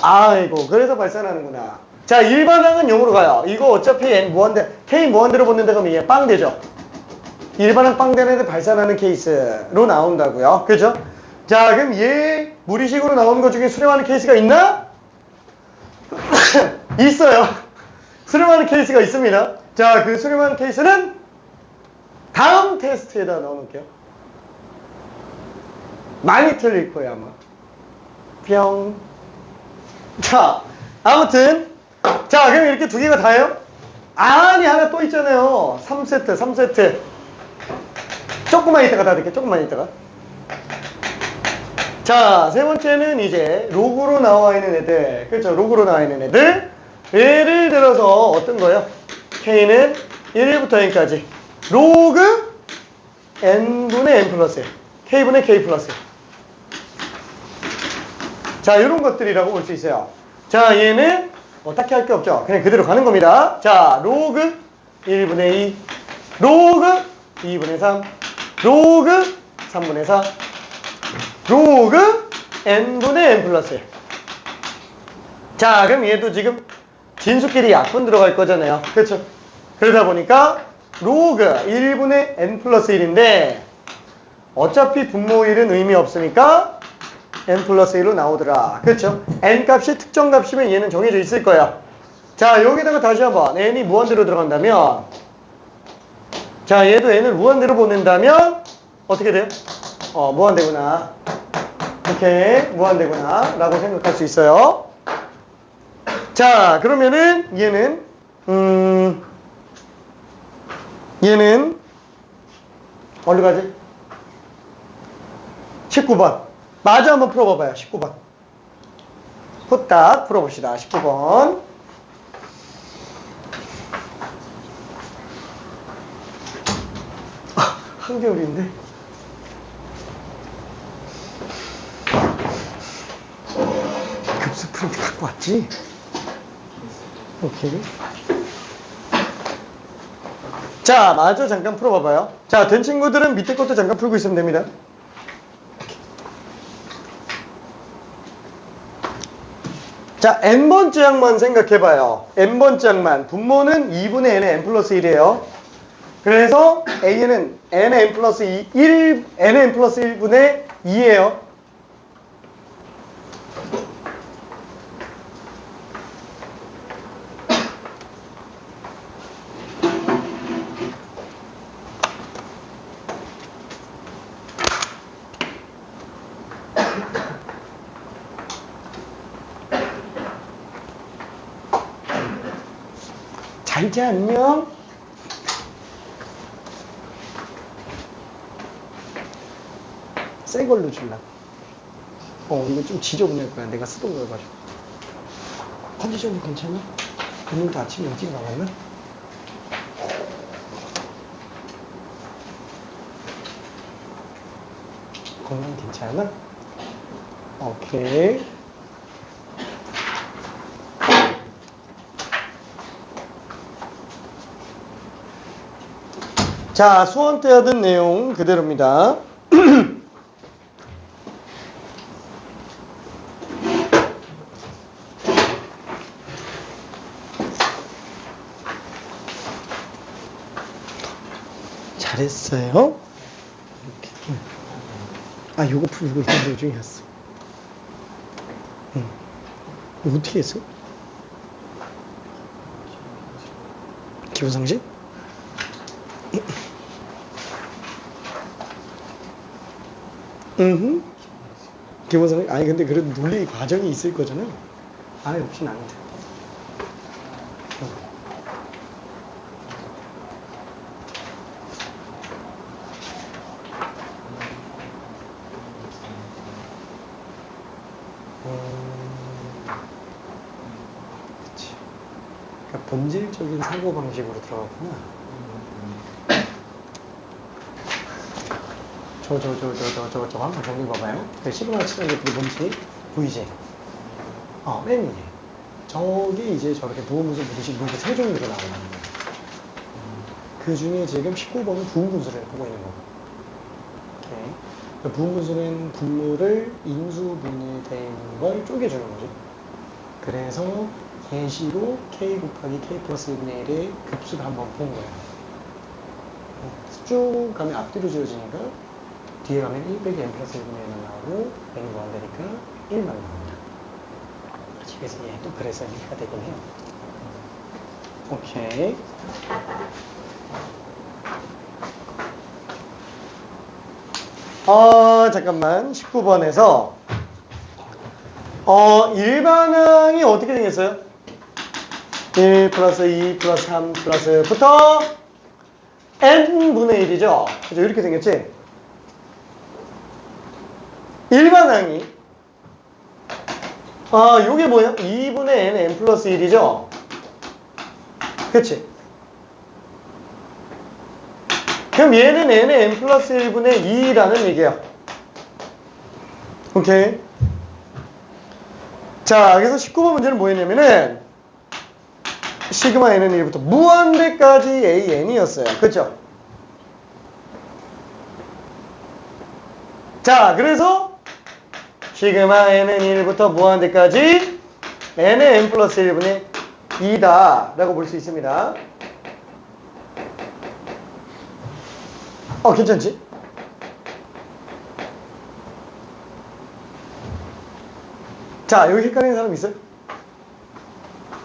아이고, 그래서 발산하는구나. 자, 일반항은 0으로 가요. 이거 어차피 N 무한대, K 무한대로 붙는데 그러면 얘 빵 되죠. 일반항 빵 되는데 발산하는 케이스로 나온다고요. 그죠? 자, 그럼 얘 무리식으로 나오는 것 중에 수렴하는 케이스가 있나? 있어요. 수렴하는 케이스가 있습니다. 자, 그 수렴하는 케이스는 다음 테스트에다 넣어놓을게요. 많이 틀릴 거예요, 아마. 뿅. 자, 아무튼. 자, 그럼 이렇게 두 개가 다예요? 아니, 하나 또 있잖아요. 3세트, 3세트. 조금만 있다가 다 될게, 조금만 있다가. 자, 세 번째는 이제 로그로 나와 있는 애들. 그렇죠, 로그로 나와 있는 애들. 예를 들어서 어떤 거예요? K는 1부터 N까지. 로그 N분의 N 플러스 1. K분의 K 플러스 1. 자, 이런 것들이라고 볼 수 있어요. 자, 얘는 딱히 할 게 없죠. 그냥 그대로 가는 겁니다. 자, 로그 1분의 2, 로그 2분의 3, 로그 3분의 4, 로그 n분의 n 플러스 1. 자, 그럼 얘도 지금 진수끼리 약분 들어갈 거잖아요. 그렇죠? 그러다 보니까 로그 1분의 n 플러스 1인데 어차피 분모 1은 의미 없으니까 n 플러스 1로 나오더라. 그렇죠? n 값이 특정 값이면 얘는 정해져 있을 거야. 자, 여기다가 다시 한번 n이 무한대로 들어간다면, 자, 얘도 n을 무한대로 보낸다면 어떻게 돼요? 무한대구나. 이렇게 무한대구나 라고 생각할 수 있어요. 자, 그러면은 얘는 어디로 가지? 19번. 마저 한번 풀어봐봐요. 19번. 후딱 풀어봅시다. 19번. 한겨울인데. 급수 프린트 갖고 왔지? 오케이. 자, 마저 잠깐 풀어봐봐요. 자, 된 친구들은 밑에 것도 잠깐 풀고 있으면 됩니다. 자, n번째 항만 생각해봐요. n번째 항만. 분모는 2분의 n의 n 플러스 1이에요. 그래서 a는 n의 n 플러스 2, n의 n 플러스 1분의 2예요. 잘자, 안녕. 새 걸로 줄라. 이거 좀 지저분할 거야. 내가 쓰던 걸 가지고. 컨디션이 괜찮아? 오늘도 아침에 일찍 나왔나? 건강 괜찮아? 오케이. 자, 수원 때 하던 내용 그대로입니다. 잘했어요. 이렇게. 요거 풀고 있던 도중이었어. 이거 어떻게 했어? 기본상식? 기본상식? 근데 그래도 논리 과정이 있을 거잖아. 없진 않은데. 그치. 그러니까 본질적인 사고방식으로 들어갔구나. 저 한번 정리 봐봐요. 시그마 치는 것들이 뭔지 보이지? 맨 위에. 저게 이제 저렇게 부호분수 보듯이 로그 세 종류가 나오는 거예요. 그 중에 지금 19번은 부호분수를 보고 있는 거고. 오케이. 부호분수는 분모를 인수분해 되는 걸 쪼개주는 거죠. 그래서 계시로 k 곱하기 k 플러스 1분의 1의 급수를 한번 본 거예요. 쭉 가면 앞뒤로 지어지니까 뒤에 가면 1 빼기 n 플러스 1분의 1만 나오고 n이 무한대니까 1만 나옵니다. 그래서 또 그래서 이해가 되긴 해요. 오케이. 잠깐만. 19번에서 일반항이 어떻게 생겼어요? 1 플러스 2 플러스 3 플러스부터 n분의 1이죠? 그죠? 이렇게 생겼지? 일반항이 요게 뭐예요? 2분의 n 플러스 1이죠? 그치? 그럼 얘는 n의 n 플러스 1분의 2라는 얘기야. 오케이. 자, 그래서 19번 문제는 뭐였냐면은 시그마 n은 1부터 무한대까지 an이었어요. 그쵸? 자, 그래서 시그마 n은 1부터 무한대까지 n의 n 플러스 1분의 2다 라고 볼 수 있습니다. 괜찮지? 자, 여기 헷갈리는 사람 있어요?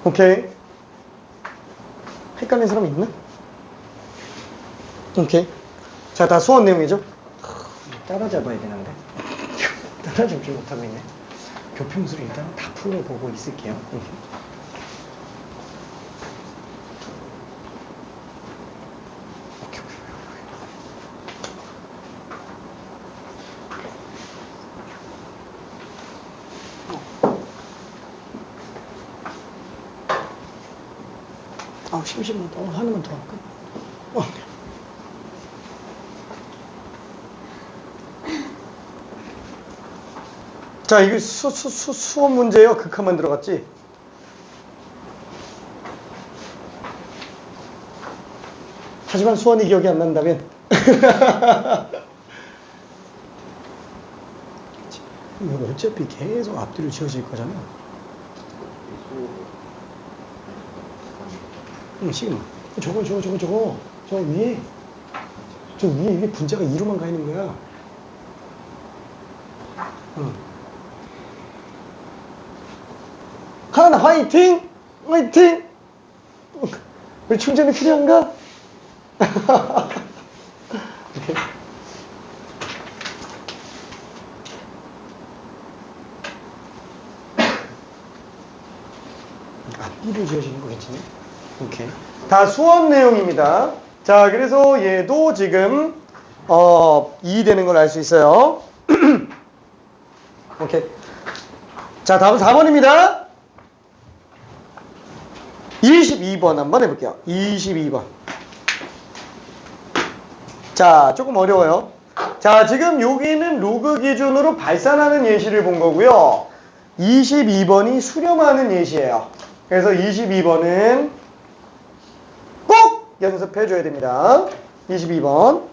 오케이. 헷갈리는 사람 있나? 오케이. 자, 다 수업 내용이죠? 따라잡아야 되는데. 따라잡지 못하고 있네. 교평수를 일단 다 풀어보고 있을게요. 심심하다. 하나만 더 할까? 자, 이게 수업 문제예요? 극한만 들어갔지? 하지만 수원이 기억이 안 난다면 이거 어차피 계속 앞뒤로 지워질 거잖아. 시그마. 저거 위에. 저 위에 이게 분자가 2로만 가 있는 거야. 하나 화이팅! 화이팅! 우리 충전이 필요한가? 오케이. 앞뒤로 지어지는 거 괜찮네? 오케이. 다 수업 내용입니다. 자, 그래서 얘도 지금 2 되는 걸 알 수 있어요. 오케이. 자, 다음 4번입니다. 22번 한번 해볼게요. 22번. 자, 조금 어려워요. 자, 지금 여기는 로그 기준으로 발산하는 예시를 본 거고요. 22번이 수렴하는 예시예요. 그래서 22번은 꼭 연습해줘야 됩니다. 22번.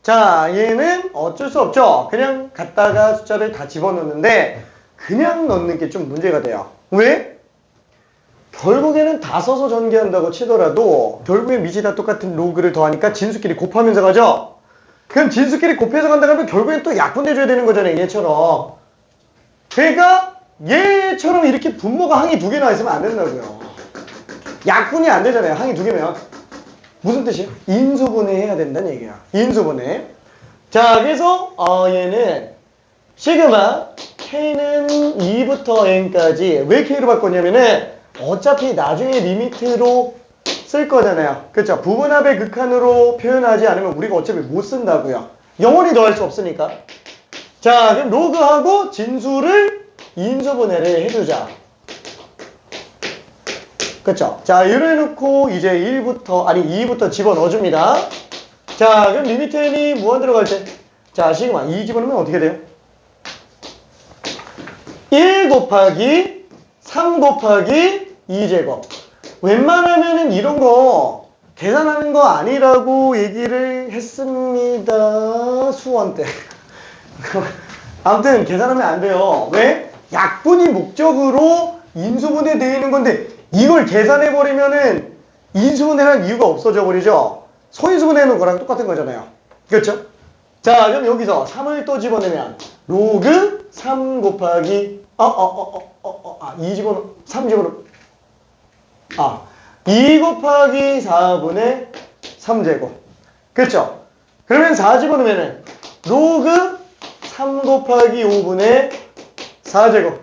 자, 얘는 어쩔 수 없죠. 그냥 갖다가 숫자를 다 집어넣는데 그냥 넣는 게 좀 문제가 돼요. 왜? 결국에는 다 써서 전개한다고 치더라도 결국엔 밑이 다 똑같은 로그를 더하니까 진수끼리 곱하면서 가죠. 그럼 진수끼리 곱해서 간다 그러면 결국엔 또 약분해줘야 되는 거잖아요. 얘처럼. 그러니까 얘처럼 이렇게 분모가 항이 두 개나 있으면 안 된다고요. 약분이 안 되잖아요. 항이 두 개면. 무슨 뜻이에요? 인수분해해야 된다는 얘기야. 인수분해. 자, 그래서 얘는 시그마 K는 2부터 N까지 왜 K로 바꿨냐면은 어차피 나중에 리미트로 쓸 거잖아요. 그렇죠? 부분합의 극한으로 표현하지 않으면 우리가 어차피 못 쓴다고요. 영원히 더할 수 없으니까. 자, 그럼 로그하고 진수를 인수분해를 해주자. 그렇죠? 자, 이래 놓고 이제 2부터 집어넣어줍니다. 자, 그럼 리미트 n이 무한 들어갈 때, 자, 시그마 2 집어넣으면 어떻게 돼요? 1 곱하기 3 곱하기 2제곱. 웬만하면은 이런 거 계산하는 거 아니라고 얘기를 했습니다. 수원 때. 아무튼 계산하면 안 돼요. 왜? 약분이 목적으로 인수분해 되어 있는 건데 이걸 계산해버리면은 인수분해라는 이유가 없어져 버리죠. 소인수분해 놓은 거랑 똑같은 거잖아요. 그렇죠? 자, 그럼 여기서 3을 또 집어내면 로그 3 곱하기 2 집어넣어 3 집어넣어 2 곱하기 4분의 3제곱. 그렇죠? 그러면 4 집어넣으면은 로그 3 곱하기 5분의 4제곱.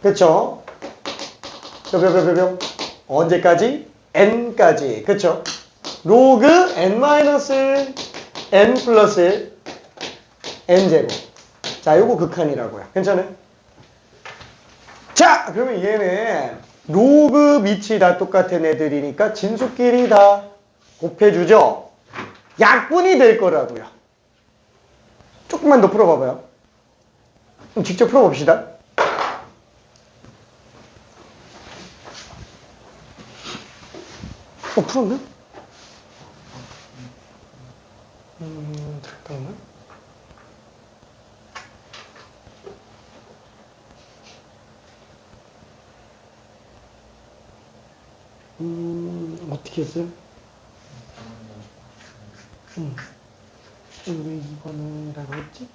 그렇죠? 뿅뿅뿅뿅. 언제까지? n까지. 그렇죠? 로그 n 마이너스 n 플러스 n제곱. 자, 요거 극한이라고요. 괜찮아요? 자, 그러면 얘는 로그 밑이 다 똑같은 애들이니까 진수끼리 다 곱해주죠? 약분이 될 거라고요. 조금만 더 풀어봐봐요. 그럼 직접 풀어봅시다. 풀었네? 잠깐만. 어떻게 했어요? 왜 2번이라고 했지?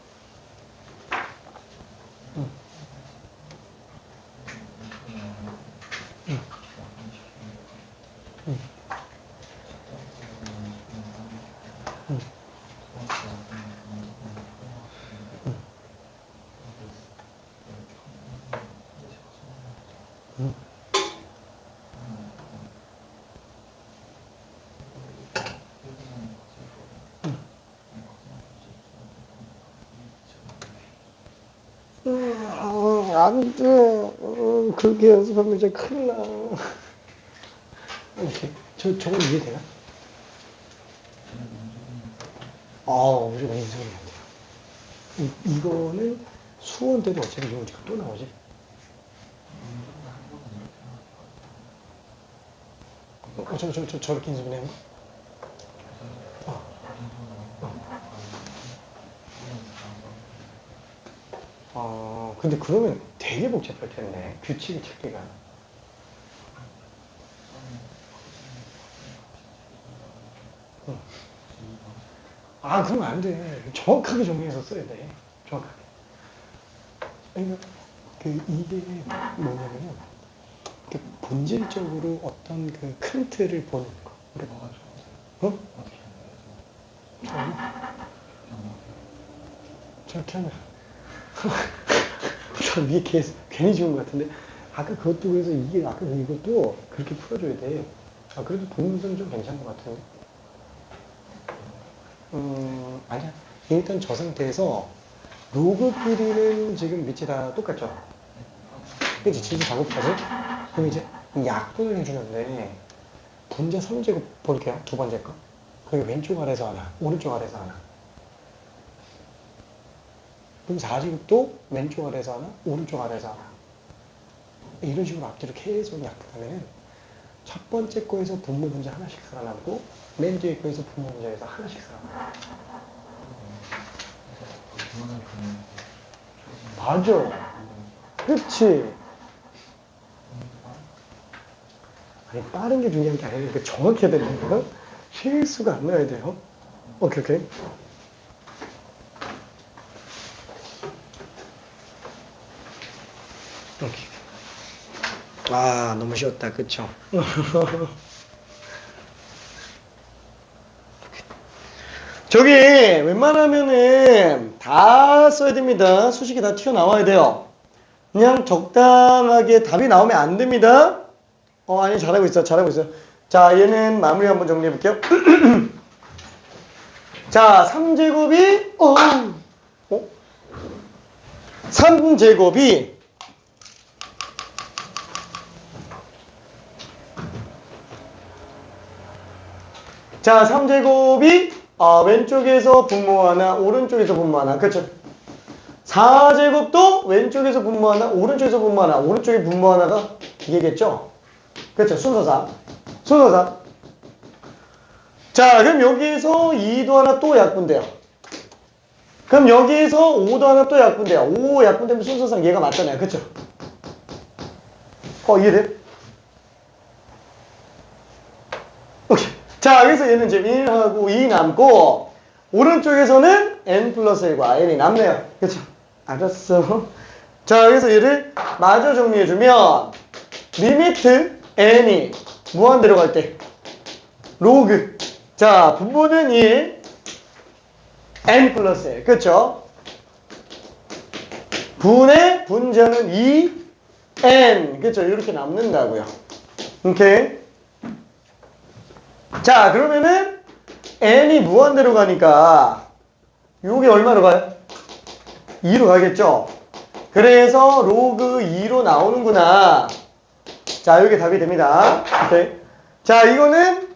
안 돼. 그렇게 연습하면 이제 큰일 나. 이렇게. 저건 이해되나? 무조건 인수분해 안 돼요. 이거는 수원 때도 어차피 이 문제가 또 나오지. 저렇게 인수분해 한 거? 근데 그러면 되게 복잡할 텐데, 규칙을 찾기가. 그러면 안 돼. 정확하게 정리해서 써야 돼. 정확하게. 그러니까, 이게 뭐냐면요. 본질적으로 어떤 큰 틀을 보는 거. 어? 저렇게 하면. 이게 계속 괜히 지운 것 같은데. 아까 그것도 그래서 아까 이것도 그렇게 풀어줘야 돼. 그래도 동영상 좀 괜찮은 것 같은데. 아니야. 일단 저 상태에서 로그끼리는 지금 밑이 다 똑같죠? 그치? 진수 작업하지? 그럼 이제 약분을 해주는데 분자 3제곱 볼게요. 두 번째 거. 그게 왼쪽 아래에서 하나, 오른쪽 아래에서 하나. 그럼 4제곱도 왼쪽 아래에서 하나, 오른쪽 아래에서 하나. 이런 식으로 앞뒤로 계속 약분하면 첫 번째 거에서 분모 분자 하나씩 살아남고 맨 뒤에 거에서 분모 분자에서 하나씩 살아남고. 맞아. 그렇지. 아니, 빠른 게 중요한 게 아니라 정확해야 된다니까? 실수가 안 나야 돼요. 오케이, 오케이. 오케이. 아, 너무 쉬웠다. 그쵸? 저기 웬만하면은 다 써야 됩니다. 수식이 다 튀어나와야 돼요. 그냥 적당하게 답이 나오면 안 됩니다. 아니, 잘하고 있어. 잘하고 있어. 자, 얘는 마무리 한번 정리해 볼게요. 자, 3제곱이 3제곱이 자, 3제곱이 왼쪽에서 분모 하나, 오른쪽에서 분모 하나. 그렇죠? 4제곱도 왼쪽에서 분모 하나, 오른쪽에서 분모 하나. 오른쪽에 분모 하나가 이게겠죠? 그렇죠? 순서상. 순서상. 자, 그럼 여기에서 2도 하나 또 약분돼요. 그럼 여기에서 5도 하나 또 약분돼요. 5 약분되면 순서상 얘가 맞잖아요. 그렇죠? 이해돼요? 오케이. 자, 그래서 얘는 이제 1하고 2 남고, 오른쪽에서는 n 플러스 1과 n이 남네요. 그쵸? 알았어. 자, 그래서 얘를 마저 정리해주면, 리미트 n이 무한대로 갈 때, 로그. 자, 분모는 1, n 플러스 1. 그쵸? 분의 분자는 2, n. 그쵸? 이렇게 남는다고요. 오케이? 자, 그러면은 n이 무한대로 가니까 요게 얼마로 가요? 2로 가겠죠? 그래서 로그 2로 나오는구나. 자, 요게 답이 됩니다. 오케이. 자, 이거는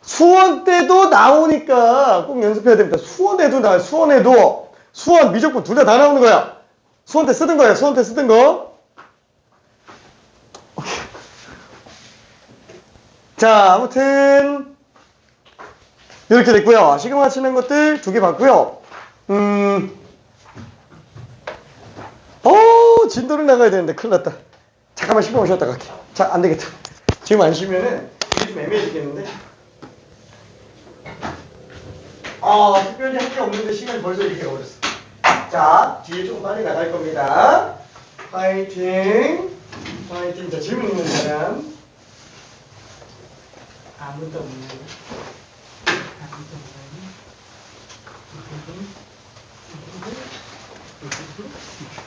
수원 때도 나오니까 꼭 연습해야 됩니다. 수원에도 나와요. 수원에도. 수원, 미적분 둘 다 나오는 거야. 수원 때 쓰던 거야. 수원 때 쓰던 거. 오케이. 자, 아무튼 이렇게 됐고요. 시그마 치는 것들 2개 봤고요. 진도를 나가야 되는데 큰일 났다. 잠깐만 10분 쉬었다 갈게. 자, 안 되겠다. 지금 안 쉬면은 이게 좀 애매해지겠는데. 특별히 할 게 없는데 시간이 벌써 이렇게 걸렸어. 자, 뒤에 좀 빨리 나갈 겁니다. 파이팅. 파이팅. 자, 질문 있는 사람. 아무도 없는 거. 아무도 없는 거.